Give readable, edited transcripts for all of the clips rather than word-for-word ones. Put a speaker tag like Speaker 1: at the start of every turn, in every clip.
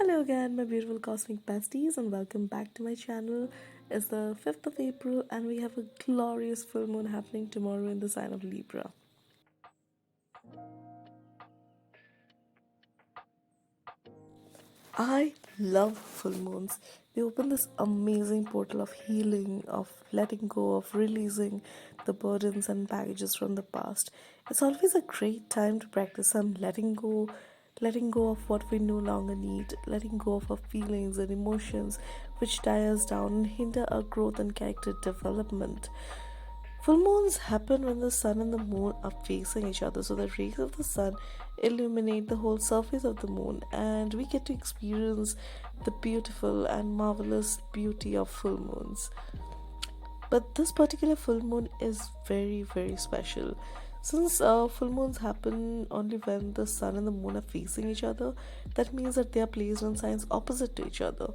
Speaker 1: Hello again, my beautiful cosmic besties, and welcome back to my channel. It's the 5th of April, and we have a glorious full moon happening tomorrow in the sign of Libra. I love full moons. They open this amazing portal of healing, of letting go, of releasing the burdens and baggages from the past. It's always a great time to practice some letting go of what we no longer need, letting go of our feelings and emotions which tie us down and hinder our growth and character development. Full moons happen when the sun and the moon are facing each other, so the rays of the sun illuminate the whole surface of the moon, and we get to experience the beautiful and marvelous beauty of full moons. But this particular full moon is very, very special. Since full moons happen only when the sun and the moon are facing each other, that means that they are placed on signs opposite to each other.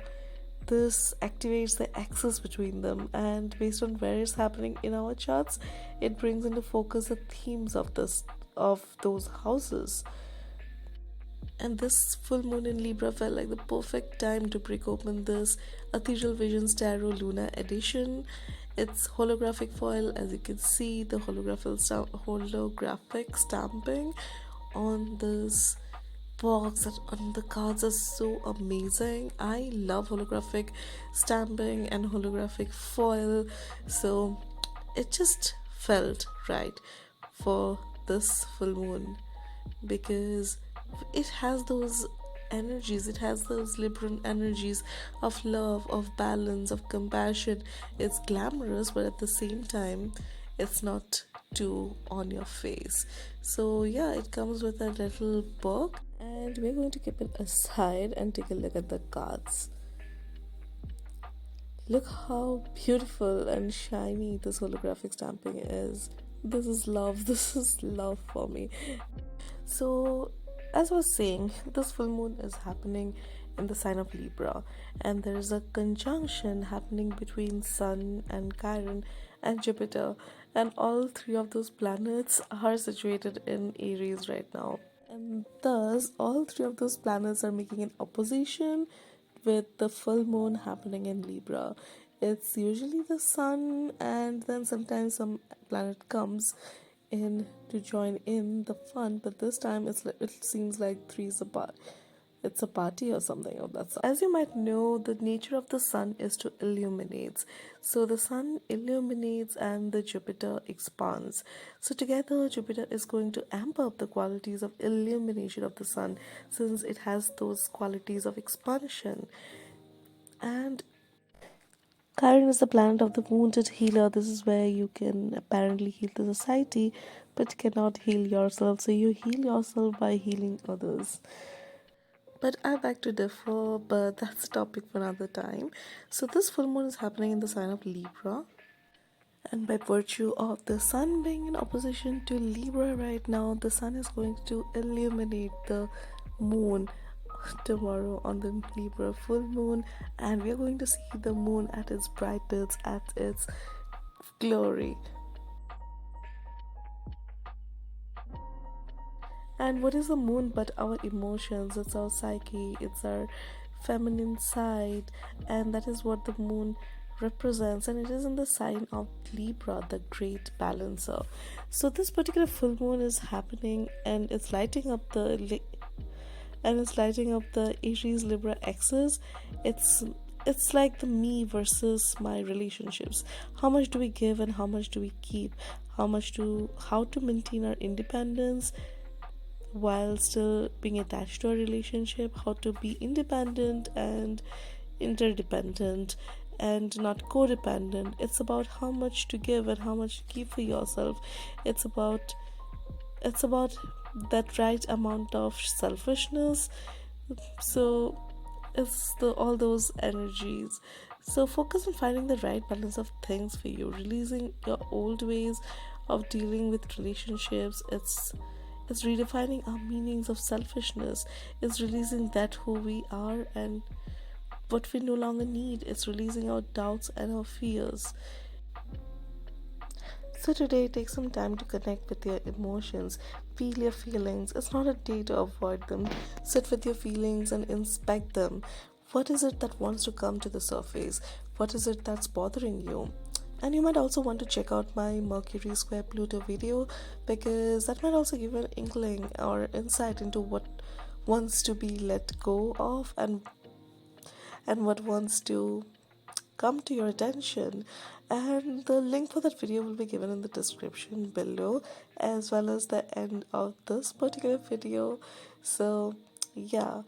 Speaker 1: This activates the axis between them, and based on where it's happening in our charts, it brings into focus the themes of those houses. And this full moon in Libra felt like the perfect time to break open this Ethereal Visions Tarot Luna edition. It's holographic foil, as you can see, the holographic stamping on this box and on the cards are so amazing. I love holographic stamping and holographic foil, so it just felt right for this full moon because it has those energies, it has those Libran energies of love, of balance, of compassion. It's glamorous, but at the same time it's not too on your face. So yeah, it comes with a little book, and we're going to keep it aside and take a look at the cards. Look how beautiful and shiny this holographic stamping is. This is love. This is love for me. So, as I was saying, this full moon is happening in the sign of Libra, and there is a conjunction happening between Sun and Chiron and Jupiter, and all three of those planets are situated in Aries right now. And thus, all three of those planets are making an opposition with the full moon happening in Libra. It's usually the sun, and then sometimes some planet comes in to join in the fun, but this time it seems like three's apart. It's a party or something of that sort. As you might know, the nature of the sun is to illuminate. So the sun illuminates and the Jupiter expands. So together, Jupiter is going to amp up the qualities of illumination of the sun, since it has those qualities of expansion. And Chiron is the planet of the wounded healer. This is where you can apparently heal the society, but cannot heal yourself. So you heal yourself by healing others. But I beg to differ, but that's a topic for another time. So this full moon is happening in the sign of Libra. And by virtue of the sun being in opposition to Libra right now, the sun is going to illuminate the moon tomorrow on the Libra full moon, and we are going to see the moon at its brightest, at its glory. And what is the moon but our emotions? It's our psyche, it's our feminine side, and that is what the moon represents, and it is in the sign of Libra, the great balancer. So this particular full moon is happening, and it's lighting up the Aries Libra axis. It's like the me versus my relationships. How much do we give and how much do we keep? How to maintain our independence while still being attached to a relationship, how to be independent and interdependent and not codependent. It's about how much to give and how much to keep for yourself. It's about that right amount of selfishness. So it's all those energies. So focus on finding the right balance of things for you, releasing your old ways of dealing with relationships. It's redefining our meanings of selfishness. It's releasing that who we are and what we no longer need. It's releasing our doubts and our fears. So today, take some time to connect with your emotions, feel your feelings. It's not a day to avoid them. Sit with your feelings and inspect them. What is it that wants to come to the surface? What is it that's bothering you? And you might also want to check out my Mercury square Pluto video, because that might also give an inkling or insight into what wants to be let go of, and what wants to come to your attention. And the link for that video will be given in the description below, as well as the end of this particular video. So yeah,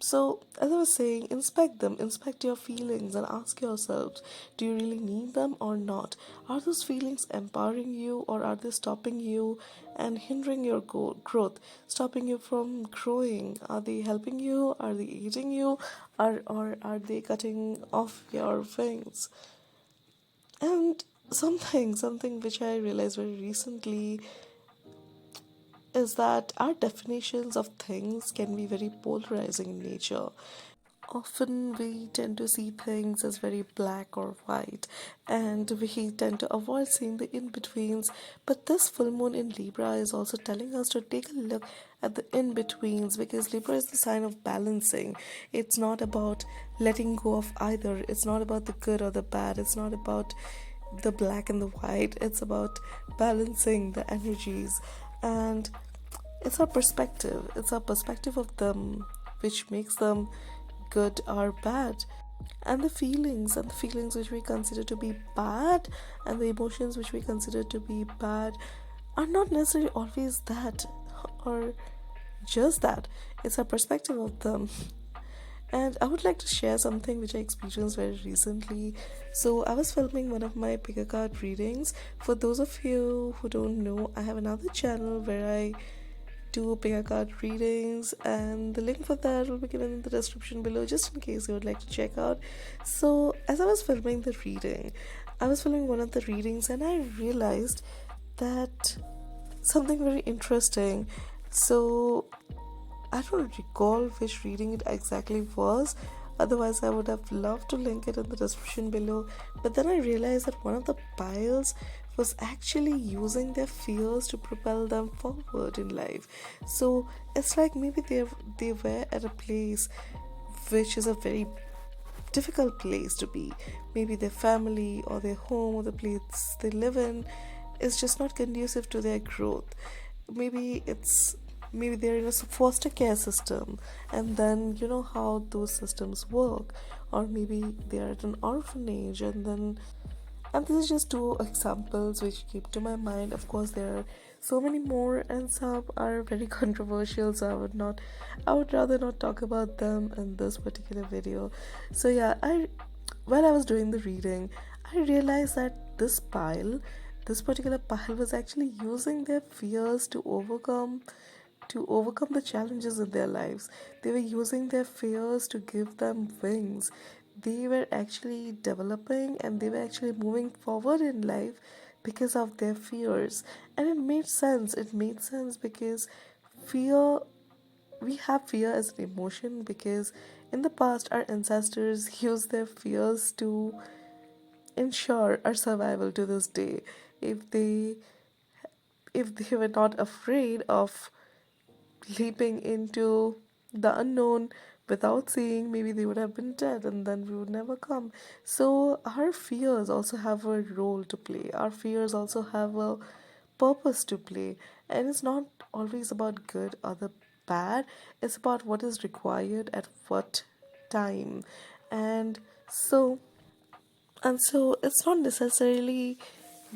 Speaker 1: so, as I was saying, inspect them, inspect your feelings, and ask yourselves, do you really need them or not? Are those feelings empowering you, or are they stopping you and hindering your growth, stopping you from growing? Are they helping you? Are they aiding you? Or are they cutting off your wings? And something which I realized very recently is that our definitions of things can be very polarizing in nature. Often we tend to see things as very black or white, and we tend to avoid seeing the in betweens. But this full moon in Libra is also telling us to take a look at the in betweens, because Libra is the sign of balancing. It's not about letting go of either, it's not about the good or the bad, it's not about the black and the white, it's about balancing the energies. And it's our perspective of them which makes them good or bad. And the feelings which we consider to be bad, and the emotions which we consider to be bad, are not necessarily always that, or just that. It's a perspective of them. And I would like to share something which I experienced very recently. So, I was filming one of my bigger card readings. For those of you who don't know, I have another channel where I do pick a card readings, and the link for that will be given in the description below, just in case you would like to check out. So as I was filming the reading, I was filming one of the readings, and I realized that something very interesting. So I don't recall which reading it exactly was. Otherwise, I would have loved to link it in the description below. But then I realized that one of the piles was actually using their fears to propel them forward in life. So it's like maybe they were at a place which is a very difficult place to be. Maybe their family or their home or the place they live in is just not conducive to their growth. Maybe they're in a foster care system, and then you know how those systems work. Or maybe they're at an orphanage, and this is just two examples which came to my mind. Of course, there are so many more, and some are very controversial, so I would rather not talk about them in this particular video. So yeah, I while I was doing the reading, I realized that this particular pile was actually using their fears to overcome the challenges in their lives. They were using their fears to give them wings. They were actually developing, and they were actually moving forward in life because of their fears. And it made sense. It made sense because fear, we have fear as an emotion, because in the past our ancestors used their fears to ensure our survival to this day. If they if they were not afraid of leaping into the unknown without seeing, maybe they would have been dead, and then we would never come. So, our fears also have a role to play. Our fears also have a purpose to play. And it's not always about good or the bad, it's about what is required at what time. And so, and so it's not necessarily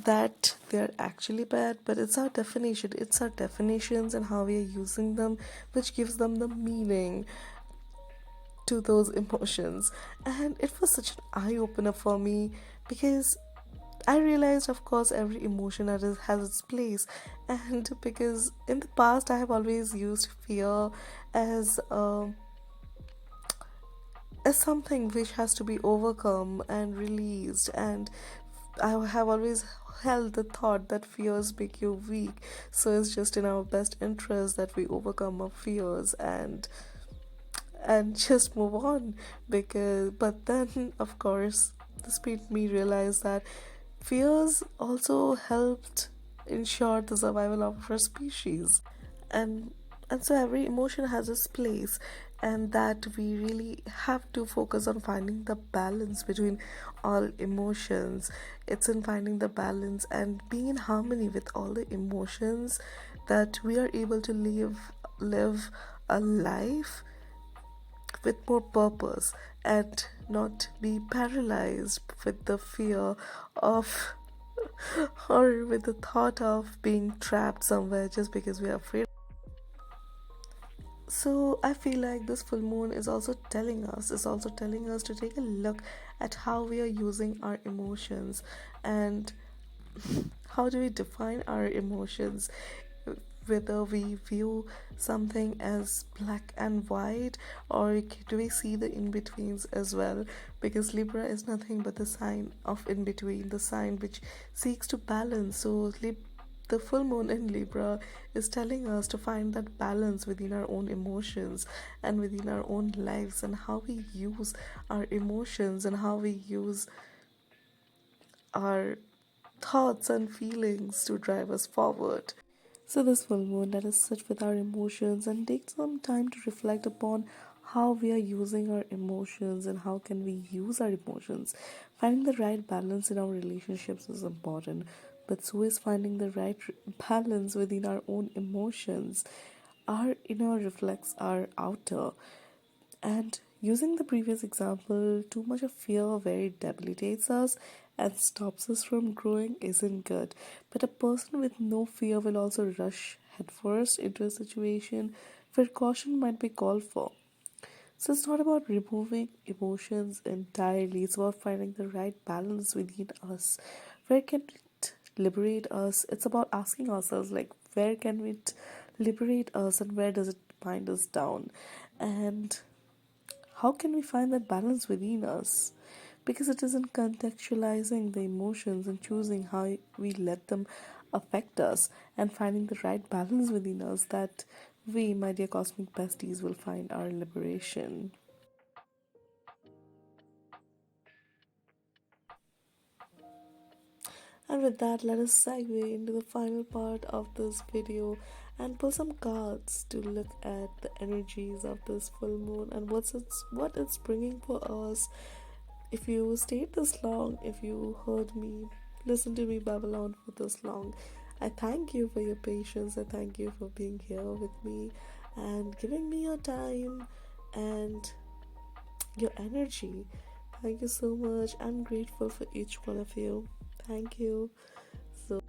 Speaker 1: that they're actually bad, but it's our definitions and how we are using them which gives them the meaning to those emotions. And it was such an eye opener for me, because I realized, of course, every emotion has its place. And because in the past I have always used fear as as something which has to be overcome and released. And I have always held the thought that fears make you weak. So it's just in our best interest that we overcome our fears and just move on. Because but then of course this made me realize that Fears also helped ensure the survival of our species. And so every emotion has its place, and that we really have to focus on finding the balance between all emotions. It's in finding the balance and being in harmony with all the emotions that we are able to live a life with more purpose and not be paralyzed with the fear of or with the thought of being trapped somewhere just because we are afraid. So I feel like this full moon is also telling us to take a look at how we are using our emotions and how do we define our emotions, whether we view something as black and white or do we see the in-betweens as well, because Libra is nothing but the sign of in-between, the sign which seeks to balance. So the full moon in Libra is telling us to find that balance within our own emotions and within our own lives, and how we use our emotions and how we use our thoughts and feelings to drive us forward. So, this full moon, let us sit with our emotions and take some time to reflect upon how we are using our emotions and how can we use our emotions. Finding the right balance in our relationships is important, but so is finding the right balance within our own emotions. Our inner reflects our outer. And using the previous example, too much of fear very debilitates us and stops us from growing isn't good. But a person with no fear will also rush headfirst into a situation where caution might be called for. So it's not about removing emotions entirely, it's about finding the right balance within us. Where can it liberate us? It's about asking ourselves, like, where can it liberate us and where does it bind us down? And how can we find that balance within us? Because it isn't contextualizing the emotions and choosing how we let them affect us and finding the right balance within us that we, my dear cosmic besties, will find our liberation. And with that, let us segue into the final part of this video and pull some cards to look at the energies of this full moon and what it's bringing for us. If you stayed this long, if you heard me, listen to me babble on for this long, I thank you for your patience. I thank you for being here with me and giving me your time and your energy. Thank you so much. I'm grateful for each one of you. Thank you. So,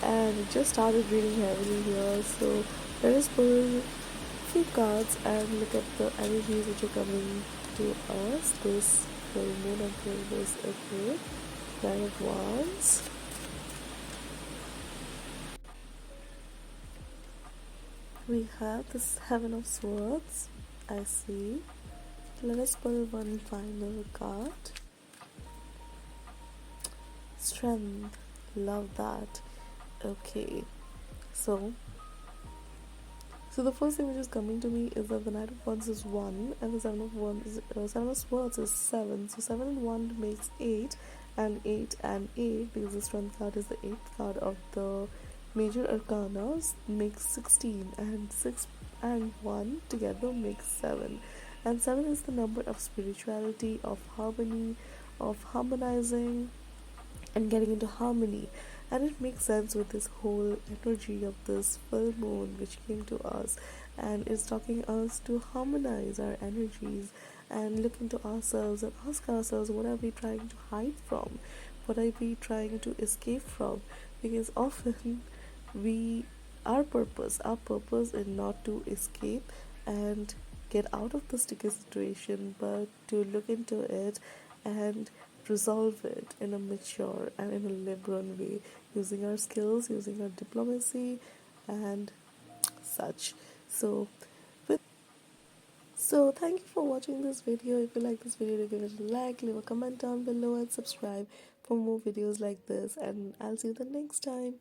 Speaker 1: and it just started raining heavily here, so let us pull few cards and look at the energies which are coming to us this full moon until this April. Nine of Wands, we have the Seven of Swords. I see. Let us pull one final card. Strength. Love that. Okay. So the first thing which is coming to me is that the Knight of Wands is 1 and the Seven of Swords is 7. So 7 and 1 makes 8, and 8 and 8, because the Strength card is the 8th card of the major arcana, makes 16, and 6 and 1 together makes 7. And 7 is the number of spirituality, of harmony, of harmonizing, and getting into harmony. And it makes sense with this whole energy of this full moon which came to us and is talking us to harmonize our energies and look into ourselves and ask ourselves, what are we trying to hide from, what are we trying to escape from, because often we our purpose is not to escape and get out of the sticky situation, but to look into it and resolve it in a mature and in a liberal way, using our skills, using our diplomacy, and such. So, with so thank you for watching this video. If you like this video, give it a like, leave a comment down below, and subscribe for more videos like this. And I'll see you the next time.